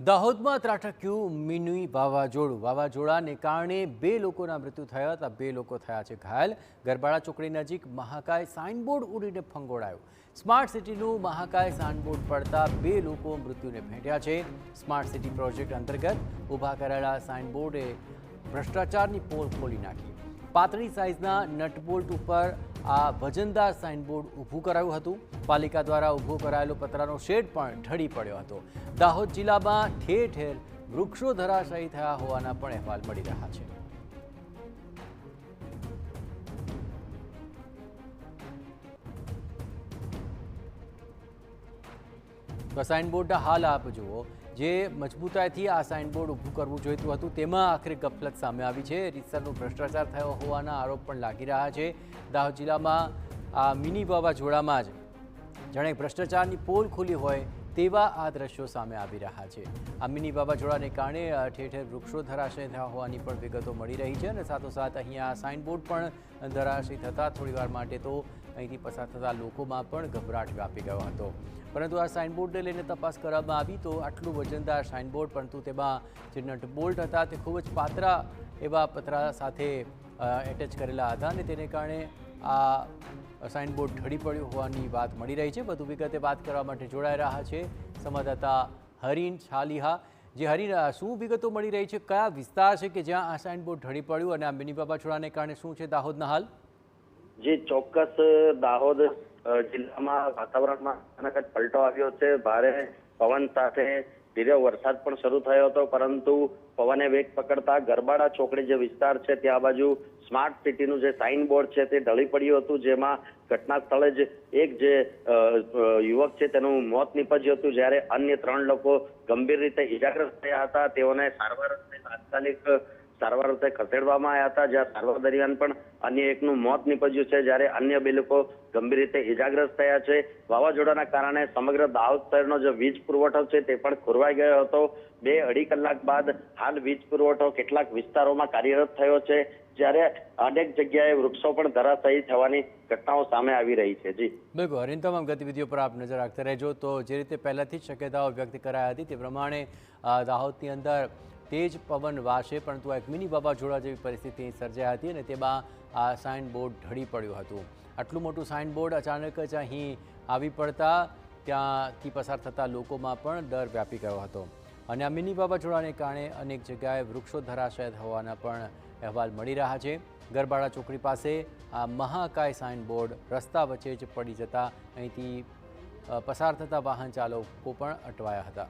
દાહોદમાં ત્રાટક્યું મિની વાવાઝોડું। વાવાઝોડાને કારણે 2 લોકોના મૃત્યુ થયા હતા। 2 લોકો થયા છે ઘાયલ। ગરબાડા ચોકડી નજીક મહાકાય સાઇનબોર્ડ ઉડીને ફંગોળાયું। સ્માર્ટ સિટીનું મહાકાય સાઇનબોર્ડ પડતા 2 લોકો મૃત્યુને ભેટ્યા છે। સ્માર્ટ સિટી પ્રોજેક્ટ અંતર્ગત ઊભા કરાયેલા સાઇનબોર્ડે ભ્રષ્ટાચારની પોલ ખોલી નાખી। પાતળી સાઇઝના નટબોલ્ટ ઉપર આ વજનદાર સાઇનબોર્ડ ઊભું કરાયું હતું। પાલિકા દ્વારા ઊભો કરાયેલો પતરાનો શેડ પણ ઢળી પડ્યો હતો। દાહોદ જિલ્લામાં ઠેર ઠેર વૃક્ષો ધરાશાયી થયા હોવાના પણ અહેવાલ મળી રહ્યા છે। તો સાઇનબોર્ડના હાલ આપ જુઓ, જે મજબૂતાઈથી આ સાઇનબોર્ડ ઊભું કરવું જોઈતું હતું તેમાં આખરે ગફલત સામે આવી છે। રીતસરનો ભ્રષ્ટાચાર થયો હોવાના આરોપ પણ લાગી રહ્યા છે। દાહોદ જિલ્લામાં આ મિની વાવાઝોડામાં જ જાણે ભ્રષ્ટાચારની પોલ ખુલી હોય તેવા આ દ્રશ્યો સામે આવી રહ્યા છે। આ મિની વાવાઝોડાને કારણે ઠેર ઠેર વૃક્ષો ધરાશયી થયા હોવાની પણ વિગતો મળી રહી છે અને સાથોસાથ અહીંયા સાઇનબોર્ડ પણ ધરાશયી થતાં થોડીવાર માટે તો અહીંથી પસાર થતા લોકોમાં પણ ગભરાટ વ્યાપી ગયો હતો। પરંતુ આ સાઇનબોર્ડને લઈને તપાસ કરવામાં આવી તો આટલું વજનદાર સાઇનબોર્ડ, પરંતુ તેમાં જે નટબોલ્ટ હતા તે ખૂબ જ પાતળા એવા પતરા સાથે એટેચ કરેલા હતા અને તેને કારણે આ સાઇનબોર્ડ ઢળી પડ્યું હોવાની વાત મળી રહી છે। વધુ વિગતે વાત કરવા માટે જોડાઈ રહ્યા છે સંવાદદાતા હરીન છાલિહા। જે હરીન, શું વિગતો મળી રહી છે? કયા વિસ્તાર છે કે જ્યાં આ સાઇનબોર્ડ ઢળી પડ્યું અને આ મિની વાવાઝોડાને કારણે શું છે દાહોદના હાલ? જે ચોક્કસ દાહોદ જિલ્લામાં વાતાવરણમાં અચાનક પલટો આવ્યો છે। ભારે પવન સાથે ધીરે વરસાદ પણ શરૂ થયો હતો, પરંતુ પવને વેગ પકડતા ગરબાડા ચોકડી જે વિસ્તાર છે ત્યાં બાજુ સ્માર્ટ સિટીનું જે સાઇનબોર્ડ છે તે ઢળી પડ્યું હતું, જેમાં ઘટના સ્થળે જ એક જે યુવક છે તેનું મોત નીપજ્યું હતું, જ્યારે અન્ય 3 લોકો ગંભીર રીતે ઇજાગ્રસ્ત થયા હતા। તેઓને તાત્કાલિક સારવાર અર્થે ખસેડવામાં આવ્યા હતા, જ્યાં સારવાર દરમિયાન પણ અન્ય એકનું મોત નીપજ્યું છે, જ્યારે અન્ય 2 લોકો ગંભીર રીતે ઇજાગ્રસ્ત થયા છે। વાવાઝોડાના કારણે સમગ્ર દાહોદ શહેરનો જે વીજ પુરવઠો છે તે પણ ખોરવાઈ ગયો હતો। 2-2.5 કલાક બાદ હાલ વીજ પુરવઠો કેટલાક વિસ્તારોમાં કાર્યરત થયો છે, જ્યારે અનેક જગ્યાએ વૃક્ષો પણ ધરાશાયી થવાની ઘટનાઓ સામે આવી રહી છે। જી બિલકુલ હરીન, તમામ ગતિવિધિઓ પર આપ નજર રાખતા રહેજો। તો જે રીતે પહેલાથી જ શક્યતાઓ વ્યક્ત કરાઈ હતી તે પ્રમાણે દાહોદની અંદર તેજ પવન વાશે, પરંતુ એક મિની વાવાઝોડા જેવી પરિસ્થિતિ સર્જાઈ હતી અને તેમાં આ સાઇનબોર્ડ ઢળી પડ્યું હતું। આટલું મોટું સાઇનબોર્ડ અચાનક જ અહીં આવી પડતા ત્યાંથી પસાર થતા લોકોમાં પણ ડર વ્યાપી ગયો હતો અને આ મિની વાવાઝોડાને કારણે અનેક જગ્યાએ વૃક્ષો ધરાશયી હોવાના પણ અહેવાલ મળી રહ્યા છે। ગરબાડા ચોકડી પાસે આ મહાકાય સાઇનબોર્ડ રસ્તા વચ્ચે જ પડી જતા અહીંથી પસાર થતા વાહન ચાલકો પણ અટવાયા હતા।